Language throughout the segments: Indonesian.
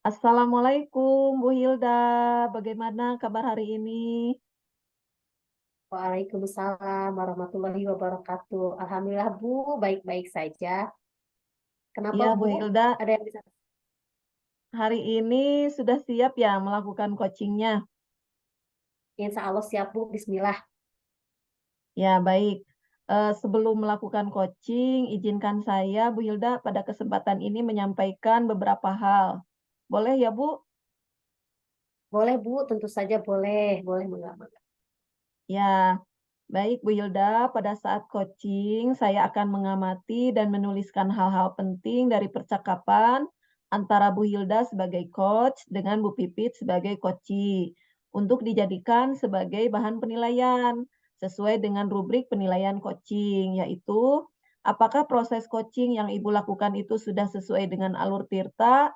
Assalamualaikum Bu Hilda, bagaimana kabar hari ini? Waalaikumsalam warahmatullahi wabarakatuh. Alhamdulillah Bu, baik-baik saja. Kenapa Iya Bu Bu? Hilda, Ada yang bisa? hari ini sudah siap ya melakukan coachingnya? Insya Allah siap Bu, Bismillah. Ya baik, sebelum melakukan coaching, izinkan saya Bu Hilda pada kesempatan ini menyampaikan beberapa hal. Boleh ya Bu? Boleh Bu, tentu saja boleh. Boleh mengapa? Ya, baik Bu Hilda, pada saat coaching saya akan mengamati dan menuliskan hal-hal penting dari percakapan antara Bu Hilda sebagai coach dengan Bu Pipit sebagai coachee untuk dijadikan sebagai bahan penilaian sesuai dengan rubrik penilaian coaching, yaitu apakah proses coaching yang Ibu lakukan itu sudah sesuai dengan alur Tirta,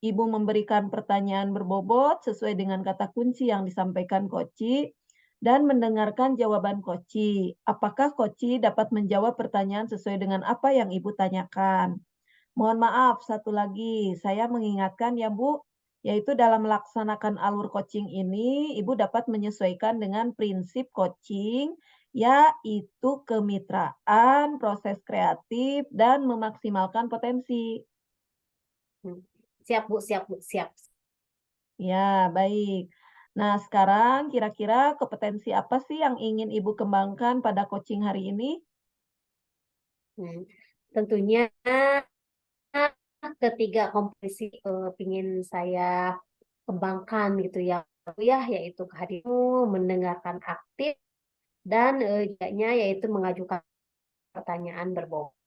Ibu memberikan pertanyaan berbobot sesuai dengan kata kunci yang disampaikan koci dan mendengarkan jawaban koci. Apakah koci dapat menjawab pertanyaan sesuai dengan apa yang Ibu tanyakan? Mohon maaf, satu lagi, saya mengingatkan ya Bu, yaitu dalam melaksanakan alur coaching ini, Ibu dapat menyesuaikan dengan prinsip coaching, yaitu kemitraan, proses kreatif, dan memaksimalkan potensi. Hmm. Siap Bu, siap Bu, siap. Ya, baik. Nah, sekarang kira-kira kompetensi apa sih yang ingin Ibu kembangkan pada coaching hari ini? Hmm. Tentunya ketiga kompetensi ingin saya kembangkan gitu ya Bu ya, yaitu kehadiran mendengarkan aktif dan jadinya yaitu mengajukan pertanyaan berbobot.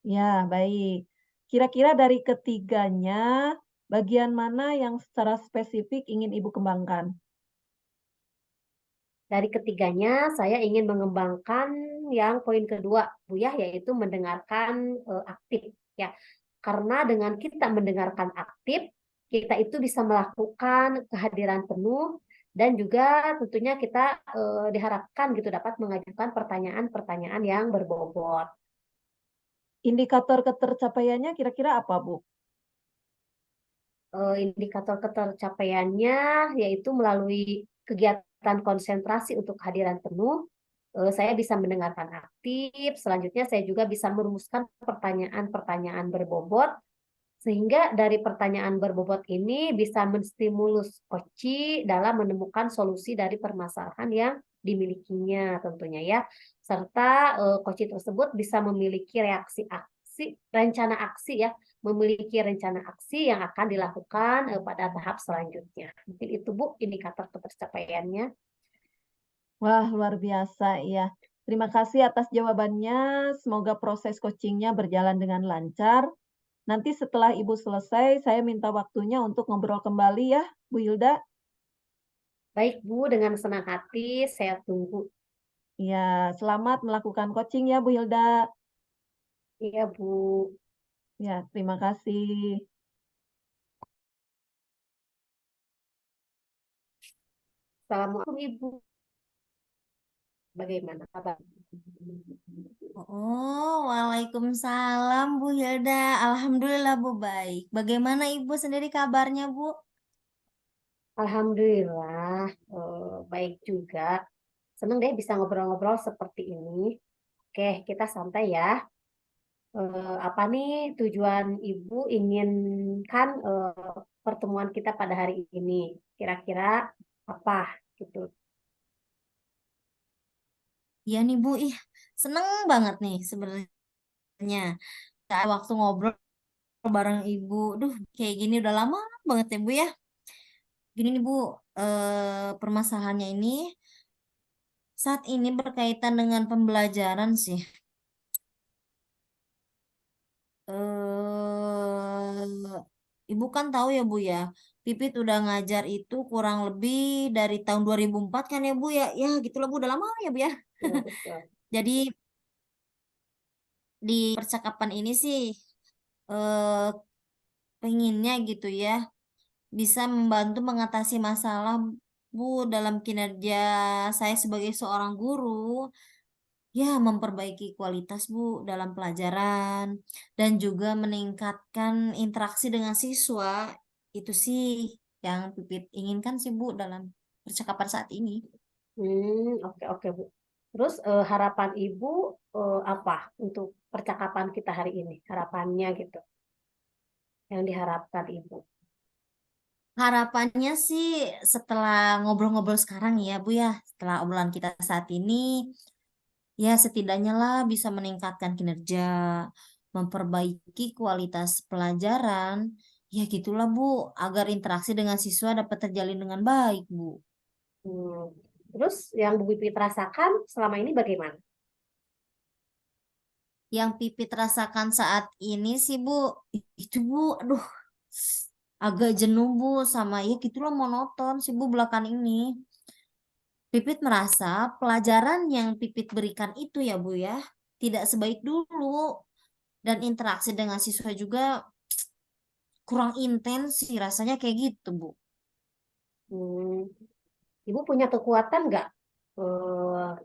Ya, baik. Kira-kira dari ketiganya, bagian mana yang secara spesifik ingin Ibu kembangkan? Dari ketiganya, saya ingin mengembangkan yang poin kedua, Bu ya, yaitu mendengarkan aktif ya. Karena dengan kita mendengarkan aktif, kita itu bisa melakukan kehadiran penuh dan juga tentunya kita diharapkan gitu dapat mengajukan pertanyaan-pertanyaan yang berbobot. Indikator ketercapaiannya kira-kira apa, Bu? Indikator ketercapaiannya yaitu melalui kegiatan konsentrasi untuk kehadiran penuh, saya bisa mendengarkan aktif, selanjutnya saya juga bisa merumuskan pertanyaan-pertanyaan berbobot, sehingga dari pertanyaan berbobot ini bisa menstimulus Koci dalam menemukan solusi dari permasalahan yang dimilikinya tentunya ya. Serta Koci tersebut bisa memiliki reaksi aksi, rencana aksi ya, memiliki rencana aksi yang akan dilakukan pada tahap selanjutnya. Mungkin itu Bu indikator ketercapaiannya. Wah, luar biasa ya. Terima kasih atas jawabannya. Semoga proses coachingnya berjalan dengan lancar. Nanti setelah Ibu selesai, saya minta waktunya untuk ngobrol kembali ya, Bu Hilda. Baik Bu, dengan senang hati saya tunggu. Ya, selamat melakukan coaching ya, Bu Hilda. Iya Bu. Ya, terima kasih. Assalamualaikum Ibu. Bagaimana kabar? Oh, waalaikumsalam Bu Hilda. Alhamdulillah Bu baik. Bagaimana Ibu sendiri kabarnya Bu? Alhamdulillah, baik juga. Seneng deh bisa ngobrol-ngobrol seperti ini. Oke, kita santai ya. Apa nih tujuan Ibu inginkan pertemuan kita pada hari ini? Kira-kira apa gitu? Ya nih Bu, seneng banget nih sebenarnya. Waktu ngobrol bareng Ibu, kayak gini udah lama banget ya Bu ya. Gini nih Bu, permasalahannya ini saat ini berkaitan dengan pembelajaran sih. eh Ibu kan tahu ya Bu ya, Pipit udah ngajar itu kurang lebih dari tahun 2004 kan ya Bu ya. Ya gitulah Bu, udah lama ya Bu ya. Ya, betul. Jadi di percakapan ini sih eh pengennya gitu ya bisa membantu mengatasi masalah Bu dalam kinerja saya sebagai seorang guru. ya memperbaiki kualitas Bu dalam pelajaran dan juga meningkatkan interaksi dengan siswa. Itu sih yang Pipit inginkan sih Bu dalam percakapan saat ini. Oke oke Bu. Terus harapan Ibu apa untuk percakapan kita hari ini? Harapannya gitu, yang diharapkan Ibu. Harapannya sih setelah ngobrol-ngobrol sekarang ya Bu ya, setelah obrolan kita saat ini, ya setidaknya lah bisa meningkatkan kinerja, memperbaiki kualitas pelajaran, ya gitulah Bu, agar interaksi dengan siswa dapat terjalin dengan baik Bu. Hmm. Terus yang Bu Pipit rasakan selama ini bagaimana? Yang Pipit rasakan saat ini sih Bu, itu Bu, aduh, agak jenuh Bu, sama ya gitulah monoton sih Bu belakangan ini. Pipit merasa pelajaran yang Pipit berikan itu ya Bu ya, tidak sebaik dulu. Dan interaksi dengan siswa juga kurang intens sih rasanya kayak gitu Bu. Hmm. Ibu punya kekuatan nggak?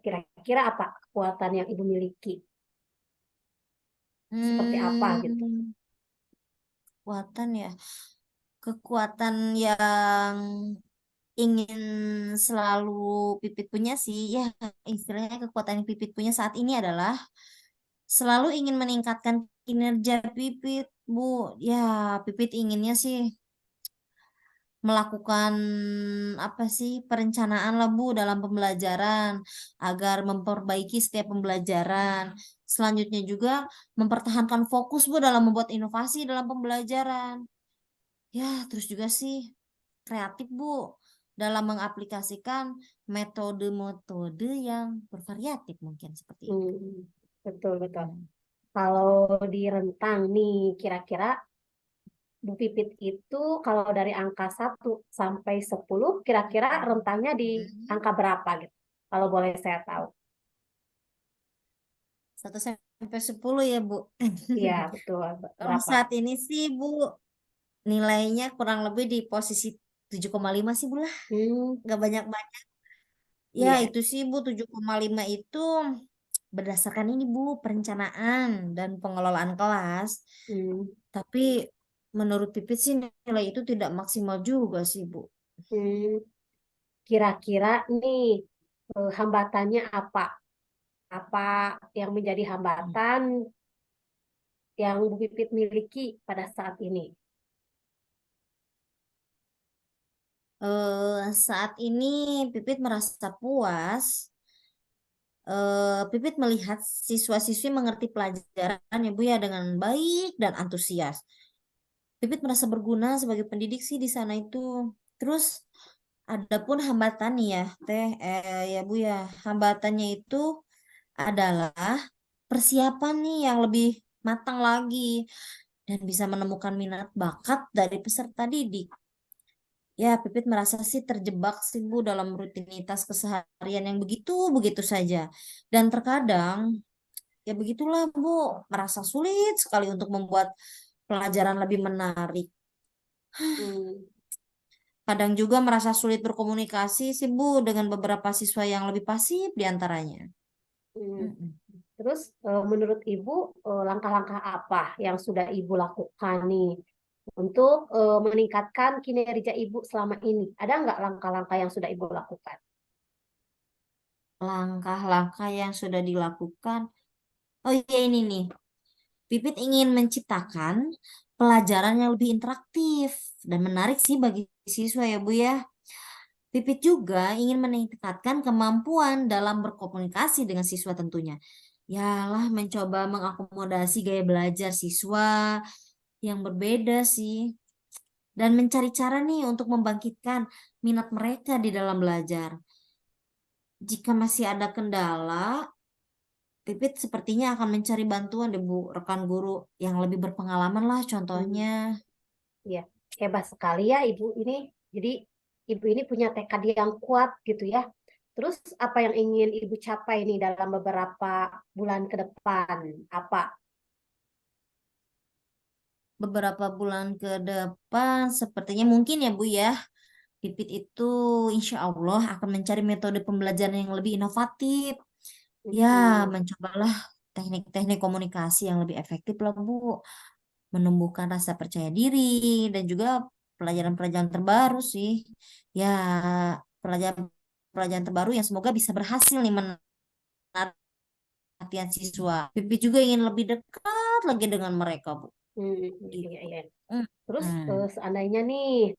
Kira-kira apa kekuatan yang Ibu miliki? Seperti apa gitu? Hmm, kekuatan ya. Kekuatan yang ingin selalu Pipit punya sih, ya istilahnya kekuatan yang Pipit punya saat ini adalah selalu ingin meningkatkan kinerja Pipit, Bu. Ya, Pipit inginnya sih melakukan apa sih perencanaan lah Bu dalam pembelajaran agar memperbaiki setiap pembelajaran. Selanjutnya juga mempertahankan fokus Bu dalam membuat inovasi dalam pembelajaran. Ya, terus juga sih kreatif Bu dalam mengaplikasikan metode-metode yang bervariatif mungkin seperti itu. Betul betul. Hmm. Kalau di rentang nih, kira-kira Bu Pipit itu kalau dari angka 1 sampai 10, kira-kira rentangnya di angka berapa gitu? Kalau boleh saya tahu. 1 sampai 10 ya Bu. Iya, betul. Kalau Berapa? saat ini sih Bu nilainya kurang lebih di posisi 7,5 sih Bu lah. Hmm, Nggak banyak-banyak. Ya iya. itu sih Bu 7,5 itu berdasarkan ini Bu perencanaan dan pengelolaan kelas. Hmm, Tapi menurut Pipit sih nilai itu tidak maksimal juga sih Bu. hmm. Kira-kira nih hambatannya apa? Apa yang menjadi hambatan yang Bu Pipit miliki pada saat ini? Saat ini Pipit merasa puas. Pipit melihat siswa-siswi mengerti pelajaran ya Bu ya dengan baik dan antusias. Pipit merasa berguna sebagai pendidik sih di sana itu. Terus adapun hambatan nih ya ya Bu ya, hambatannya itu adalah persiapan nih yang lebih matang lagi dan bisa menemukan minat bakat dari peserta didik. Ya, Pipit merasa sih terjebak sih Bu dalam rutinitas keseharian yang begitu-begitu saja. Dan terkadang ya begitulah Bu, merasa sulit sekali untuk membuat pelajaran lebih menarik. Hmm, Kadang juga merasa sulit berkomunikasi sih Bu dengan beberapa siswa yang lebih pasif di antaranya. hmm. Mm-mm. Terus menurut Ibu langkah-langkah apa yang sudah Ibu lakukan nih untuk meningkatkan kinerja Ibu selama ini? Ada nggak langkah-langkah yang sudah Ibu lakukan? Langkah-langkah yang sudah dilakukan. Oh iya ini nih, Pipit ingin menciptakan pelajaran yang lebih interaktif dan menarik sih bagi siswa ya Bu ya. Pipit juga ingin meningkatkan kemampuan dalam berkomunikasi dengan siswa tentunya. Yalah mencoba mengakomodasi gaya belajar siswa yang berbeda sih. Dan mencari cara nih untuk membangkitkan minat mereka di dalam belajar. Jika masih ada kendala, Pipit sepertinya akan mencari bantuan deh Bu, rekan guru yang lebih berpengalaman lah Hmm, contohnya. ya, hebat sekali ya Ibu ini. Jadi Ibu ini punya tekad yang kuat gitu ya. Terus apa yang ingin Ibu capai nih dalam beberapa bulan ke depan? Apa? Beberapa bulan ke depan sepertinya mungkin ya Bu ya, Pipit itu insya Allah akan mencari metode pembelajaran yang lebih inovatif Ya, Mm-mm. mencobalah teknik-teknik komunikasi yang lebih efektif lah, Bu. Menumbuhkan rasa percaya diri dan juga pelajaran-pelajaran terbaru sih. Ya, pelajaran-pelajaran terbaru yang semoga bisa berhasil nih menarik perhatian siswa. Pipi juga ingin lebih dekat lagi dengan mereka, Bu. Iya, Gitu. iya. Hmm. Terus Hmm. seandainya nih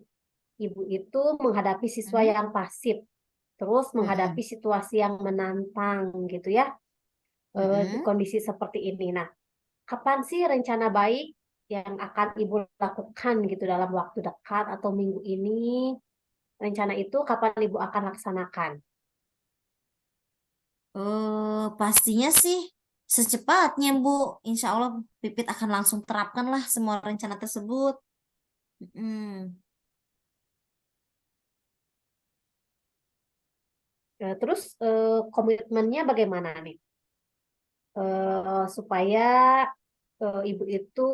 ibu itu menghadapi siswa Hmm. yang pasif, terus menghadapi Hmm. situasi yang menantang gitu ya, di Hmm. kondisi seperti ini. Nah, kapan sih rencana baik yang akan ibu lakukan gitu dalam waktu dekat atau minggu ini? Rencana itu kapan ibu akan laksanakan? Pastinya sih secepatnya, Bu. Insya Allah Pipit akan langsung terapkan lah semua rencana tersebut. Hmm. Terus komitmennya bagaimana nih? Supaya ibu itu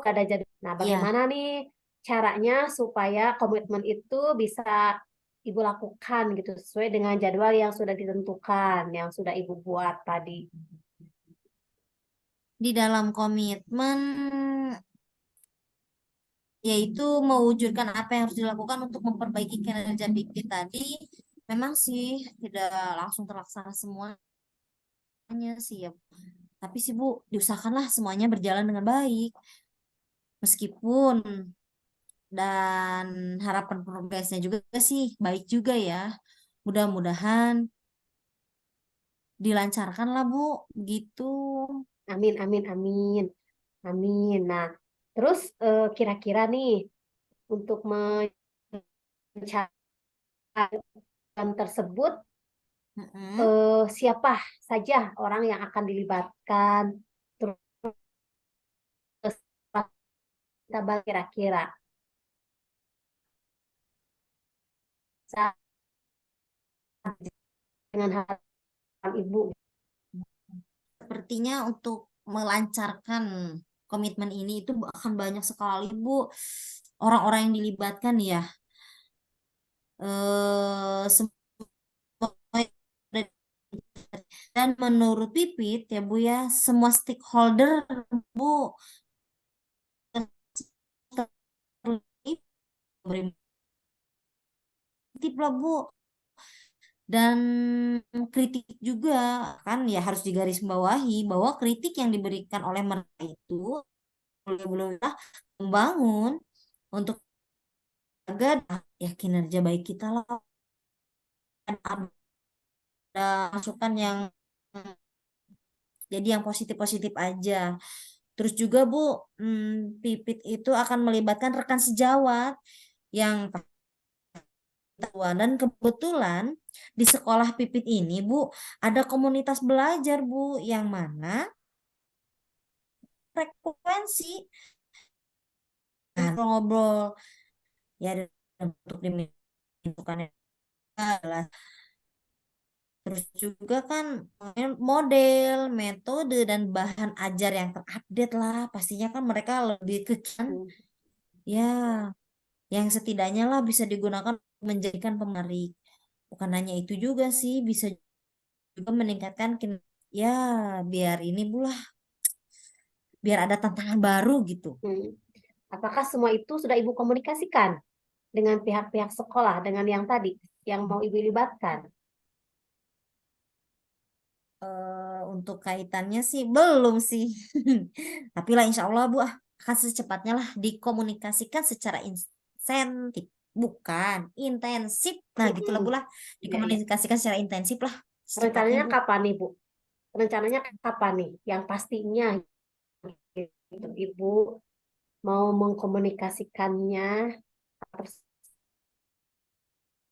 ada jadi. Nah, Ya, bagaimana nih caranya supaya komitmen itu bisa ibu lakukan gitu sesuai dengan jadwal yang sudah ditentukan, yang sudah ibu buat tadi. di dalam komitmen yaitu mewujudkan apa yang harus dilakukan untuk memperbaiki kinerja Pipit tadi. Memang sih tidak langsung terlaksana semuanya sih ya. Tapi sih Bu, diusahakanlah semuanya berjalan dengan baik. Meskipun dan harapan progresnya juga sih baik juga ya. Mudah-mudahan dilancarkan lah Bu, gitu. Amin, amin, amin, amin. Nah, terus kira-kira nih untuk mencapai tersebut Mm-mm. siapa saja orang yang akan dilibatkan? Terus kita bahas kira-kira dengan harapan ibu. Sepertinya untuk melancarkan komitmen ini itu akan banyak sekali Bu orang-orang yang dilibatkan ya. Semua dan menurut Pipit ya Bu ya, semua stakeholder Bu terlibat lah Bu, dan kritik juga kan ya harus digarisbawahi bahwa kritik yang diberikan oleh mereka itu boleh-boleh membangun untuk agar ya kinerja baik kita lah, ada masukan yang jadi yang positif-positif aja. Terus juga Bu, Pipit itu akan melibatkan rekan sejawat yang pengetahuan dan kebetulan di sekolah Pipit ini Bu ada komunitas belajar Bu yang mana frekuensi ngobrol ya untuk diminta adalah terus juga kan model, metode dan bahan ajar yang terupdate lah. Pastinya kan mereka lebih ke kan Hmm. ya yang setidaknya lah bisa digunakan untuk menjadikan pemerik. Bukan hanya itu juga sih bisa juga meningkatkan ya biar ini bulah biar ada tantangan baru gitu. Hmm. Apakah semua itu sudah ibu komunikasikan dengan pihak-pihak sekolah, dengan yang tadi, yang mau ibu libatkan? Untuk kaitannya sih belum sih. Tapi lah insya Allah Bu akan secepatnya lah dikomunikasikan secara insentif. Bukan intensif. Nah gitulah Mm-mm. Bu lah. Ya, ya. Dikomunikasikan secara intensif lah secepatnya Rencananya Bu. kapan nih, Bu? Rencananya kapan nih? Yang pastinya gitu, ibu mau mengkomunikasikannya.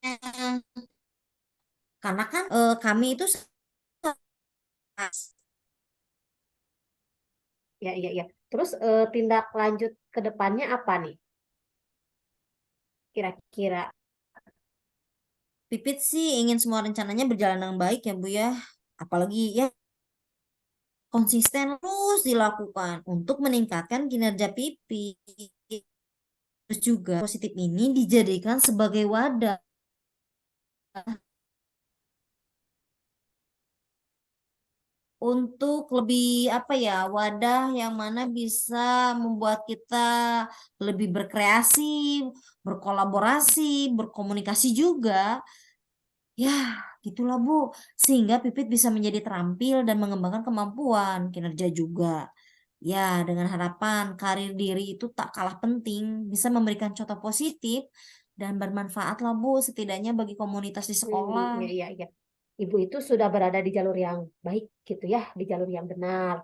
Eh, Karena kan kami itu Ya, ya, ya. Terus tindak lanjut ke depannya apa nih? Kira-kira. Pipit sih ingin semua rencananya berjalan dengan baik ya Bu ya. Apalagi ya konsisten terus dilakukan untuk meningkatkan kinerja Pipit. Terus juga positif ini dijadikan sebagai wadah untuk lebih apa ya, wadah yang mana bisa membuat kita lebih berkreasi, berkolaborasi, berkomunikasi juga. Ya, gitulah Bu. Sehingga Pipit bisa menjadi terampil dan mengembangkan kemampuan kinerja juga. Ya, dengan harapan karir diri itu tak kalah penting, bisa memberikan contoh positif dan bermanfaat lah Bu, setidaknya bagi komunitas di sekolah. Iya, iya, iya. Ibu itu sudah berada di jalur yang baik gitu ya, di jalur yang benar.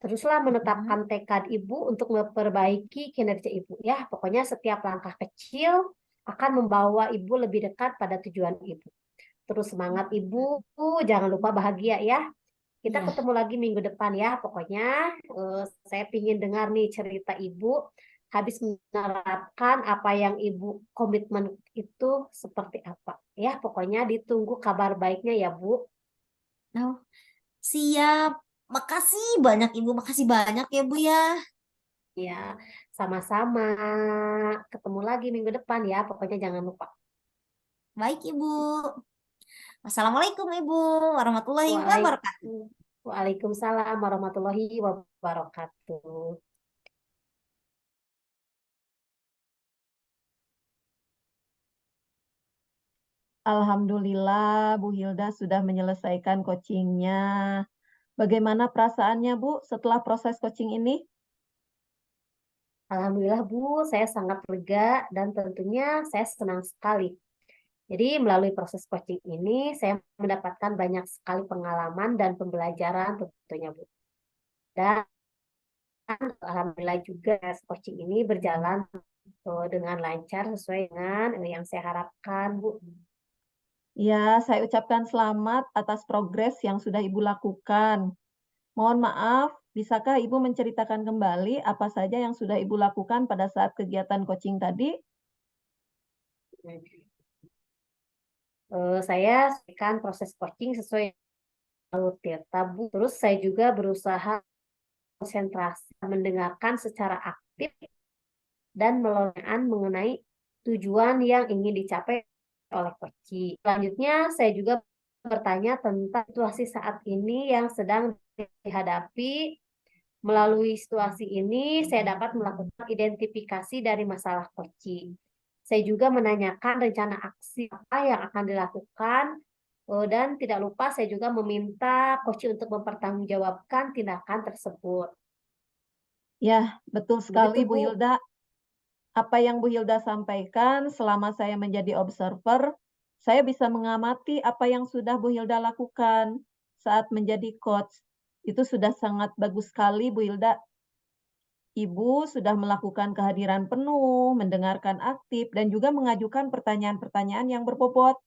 Teruslah Mm-mm. menetapkan tekad ibu untuk memperbaiki kinerja ibu ya. Pokoknya setiap langkah kecil akan membawa ibu lebih dekat pada tujuan ibu. Terus semangat ibu, jangan lupa bahagia ya. Kita Iya. ketemu lagi minggu depan ya. Pokoknya saya ingin dengar nih cerita ibu habis menerapkan apa yang ibu komitmen itu seperti apa. Ya, pokoknya ditunggu kabar baiknya ya, Bu. Oh, siap. Makasih banyak Ibu, makasih banyak ya Bu ya. Ya, sama-sama. Ketemu lagi minggu depan ya. Pokoknya jangan lupa. Baik Ibu. Assalamualaikum Ibu warahmatullahi wabarakatuh. Waalaikumsalam warahmatullahi wabarakatuh. Alhamdulillah Bu Hilda sudah menyelesaikan coachingnya. Bagaimana perasaannya Bu setelah proses coaching ini? Alhamdulillah Bu, saya sangat lega dan tentunya saya senang sekali. Jadi melalui proses coaching ini saya mendapatkan banyak sekali pengalaman dan pembelajaran tentunya Bu. Dan alhamdulillah juga coaching ini berjalan dengan lancar sesuai dengan yang saya harapkan Bu. Ya, saya ucapkan selamat atas progres yang sudah Ibu lakukan. Mohon maaf, bisakah Ibu menceritakan kembali apa saja yang sudah Ibu lakukan pada saat kegiatan coaching tadi? Saya selesaikan proses coaching sesuai alur Tirta Bu. Terus saya juga berusaha konsentrasi mendengarkan secara aktif dan melontarkan mengenai tujuan yang ingin dicapai oleh coaching. Selanjutnya, saya juga bertanya tentang situasi saat ini yang sedang dihadapi. Melalui situasi ini, saya dapat melakukan identifikasi dari masalah coaching. Saya juga menanyakan rencana aksi apa yang akan dilakukan, dan tidak lupa saya juga meminta coaching untuk mempertanggungjawabkan tindakan tersebut. Ya, betul Begitu, sekali Bu Bu. Hilda. Apa yang Bu Hilda sampaikan selama saya menjadi observer, saya bisa mengamati apa yang sudah Bu Hilda lakukan saat menjadi coach. Itu sudah sangat bagus sekali Bu Hilda. Ibu sudah melakukan kehadiran penuh, mendengarkan aktif, dan juga mengajukan pertanyaan-pertanyaan yang berbobot.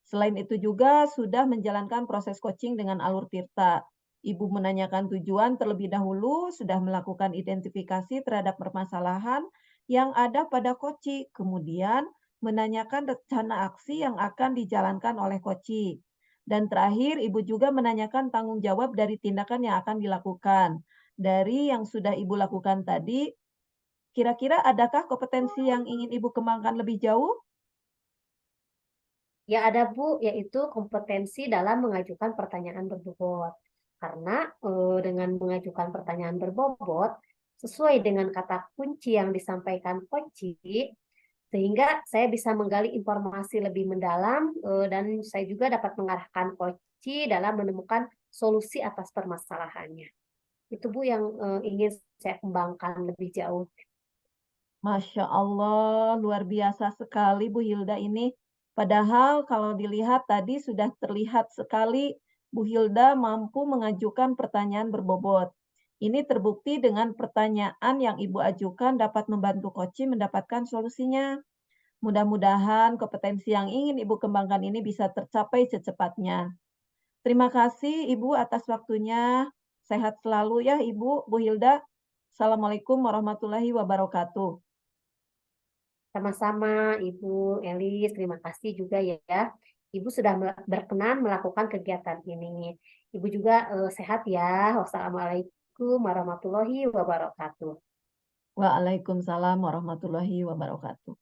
Selain itu juga sudah menjalankan proses coaching dengan alur Tirta. Ibu menanyakan tujuan terlebih dahulu, sudah melakukan identifikasi terhadap permasalahan yang ada pada koci, kemudian menanyakan rencana aksi yang akan dijalankan oleh koci. Dan terakhir, Ibu juga menanyakan tanggung jawab dari tindakan yang akan dilakukan. Dari yang sudah Ibu lakukan tadi, kira-kira adakah kompetensi yang ingin Ibu kembangkan lebih jauh? Ya ada Bu, yaitu kompetensi dalam mengajukan pertanyaan berbobot. Karena dengan mengajukan pertanyaan berbobot, sesuai dengan kata kunci yang disampaikan Koci, sehingga saya bisa menggali informasi lebih mendalam dan saya juga dapat mengarahkan Koci dalam menemukan solusi atas permasalahannya. Itu Bu yang ingin saya kembangkan lebih jauh. Masya Allah, luar biasa sekali Bu Hilda ini. Padahal kalau dilihat tadi sudah terlihat sekali Bu Hilda mampu mengajukan pertanyaan berbobot. Ini terbukti dengan pertanyaan yang Ibu ajukan dapat membantu Koci mendapatkan solusinya. Mudah-mudahan kompetensi yang ingin Ibu kembangkan ini bisa tercapai secepatnya. Terima kasih Ibu atas waktunya. Sehat selalu ya Ibu, Bu Hilda. Assalamualaikum warahmatullahi wabarakatuh. Sama-sama Ibu Elis, terima kasih juga ya. Ibu sudah berkenan melakukan kegiatan ini. Ibu juga sehat ya. Wassalamualaikum warahmatullahi wabarakatuh. Waalaikumsalam warahmatullahi wabarakatuh.